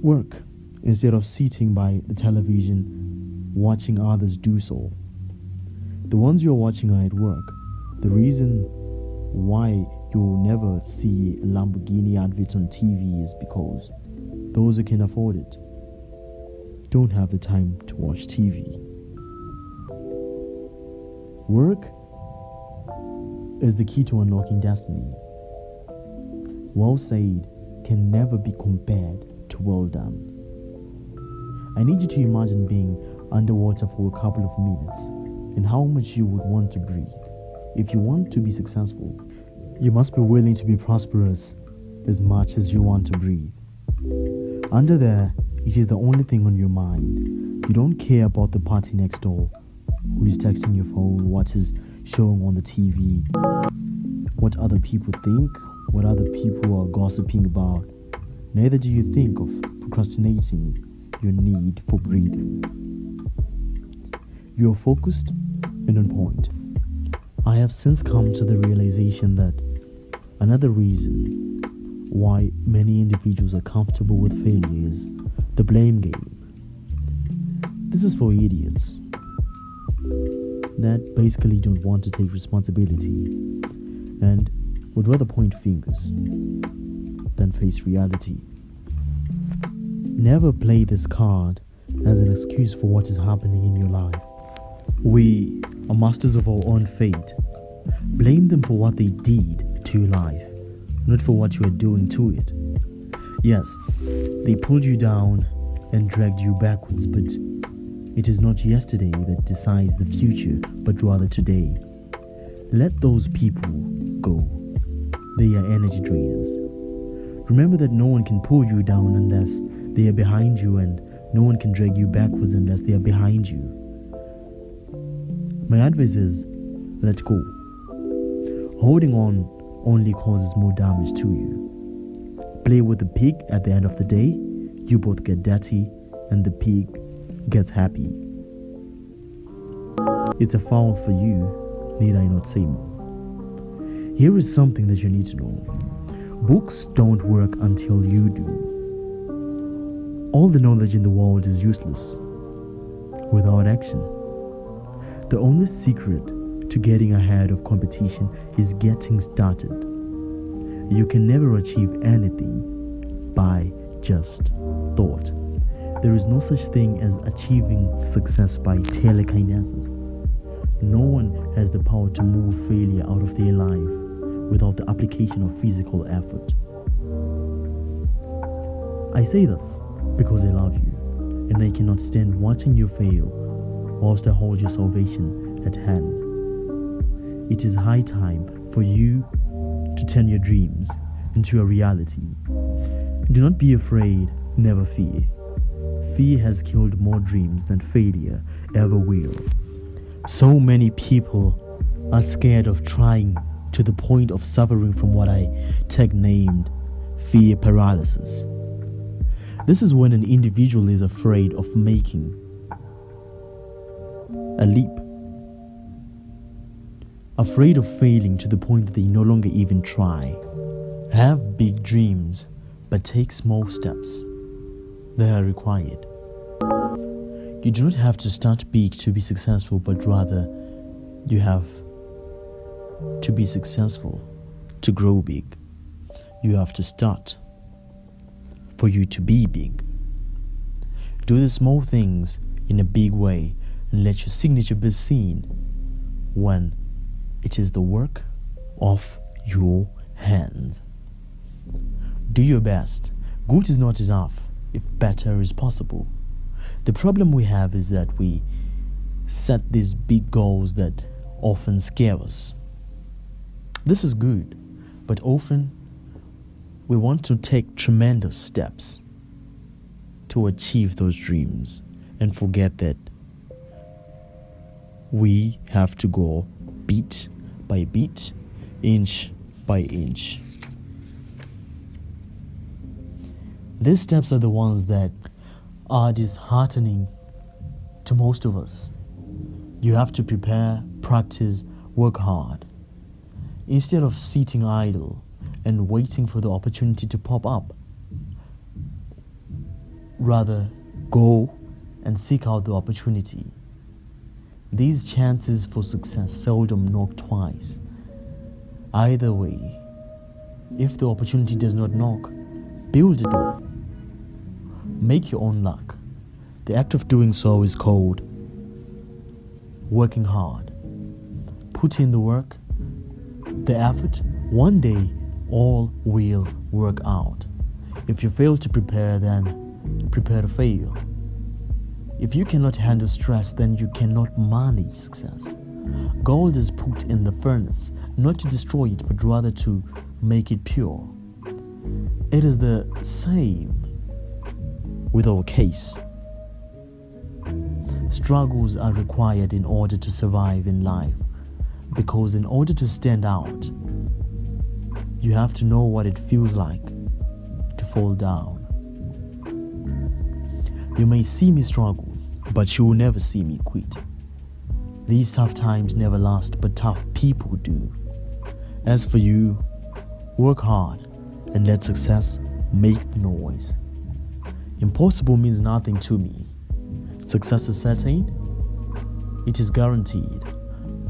Work instead of sitting by the television watching others do so. The ones you're watching are at work. The reason why you'll never see a Lamborghini advert on TV is because those who can afford it don't have the time to watch TV. Work is the key to unlocking destiny. Well said can never be compared to well done. I need you to imagine being underwater for a couple of minutes and how much you would want to breathe. If you want to be successful, you must be willing to be prosperous as much as you want to breathe. Under there, it is the only thing on your mind. You don't care about the party next door, who is texting your phone, what is showing on the TV, what other people think, what other people are gossiping about. Neither do you think of procrastinating your need for breathing. You are focused and on point. I have since come to the realization that another reason why many individuals are comfortable with failure is the blame game. This is for idiots that basically don't want to take responsibility and would rather point fingers than face reality. Never play this card as an excuse for what is happening in your life. We are masters of our own fate. Blame them for what they did to your life, not for what you are doing to it. Yes, they pulled you down and dragged you backwards, but it is not yesterday that decides the future, but rather today. Let those people go. They are energy drainers. Remember that no one can pull you down unless they are behind you, and no one can drag you backwards unless they are behind you. My advice is, let go. Holding on only causes more damage to you. Play with the pig at the end of the day, you both get dirty and the pig gets happy. It's a foul for you, need I not say more. Here is something that you need to know. Books don't work until you do. All the knowledge in the world is useless without action. The only secret to getting ahead of competition is getting started. You can never achieve anything by just thought. There is no such thing as achieving success by telekinesis. No one has the power to move failure out of their life without the application of physical effort. I say this because I love you, and I cannot stand watching you fail whilst I hold your salvation at hand. It is high time for you to turn your dreams into a reality. Do not be afraid, never fear. Fear has killed more dreams than failure ever will. So many people are scared of trying to the point of suffering from what I named fear paralysis. This is when an individual is afraid of making a leap, afraid of failing to the point that they no longer even try. Have big dreams, but take small steps. They are required. You do not have to start big to be successful, but rather you have to be successful to grow big. You have to start for you to be big. Do the small things in a big way and let your signature be seen when it is the work of your hands. Do your best. Good is not enough if better is possible. The problem we have is that we set these big goals that often scare us. This is good, but often we want to take tremendous steps to achieve those dreams and forget that we have to go beat by beat, inch by inch. These steps are the ones that are disheartening to most of us. You have to prepare, practice, work hard. Instead of sitting idle and waiting for the opportunity to pop up, rather go and seek out the opportunity. These chances for success seldom knock twice. Either way, if the opportunity does not knock, build the door. Make your own luck. The act of doing so is called working hard. Put in the work, the effort. One day, all will work out. If you fail to prepare, then prepare to fail. If you cannot handle stress, then you cannot manage success. Gold is put in the furnace, not to destroy it, but rather to make it pure. It is the same with our case. Struggles are required in order to survive in life, because in order to stand out, you have to know what it feels like to fall down. You may see me struggle, but you will never see me quit. These tough times never last, but tough people do. As for you, work hard and let success make the noise. Impossible means nothing to me. Success is certain. It is guaranteed.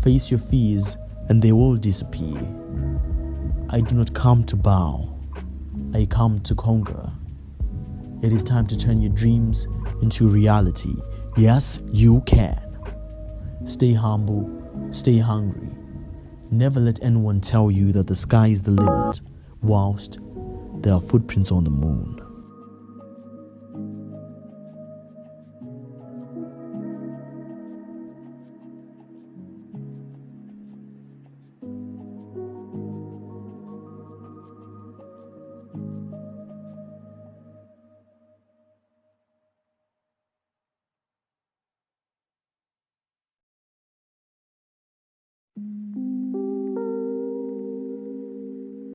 Face your fears and they will disappear. I do not come to bow. I come to conquer. It is time to turn your dreams into reality. Yes, you can. Stay humble, stay hungry. Never let anyone tell you that the sky is the limit, whilst there are footprints on the moon.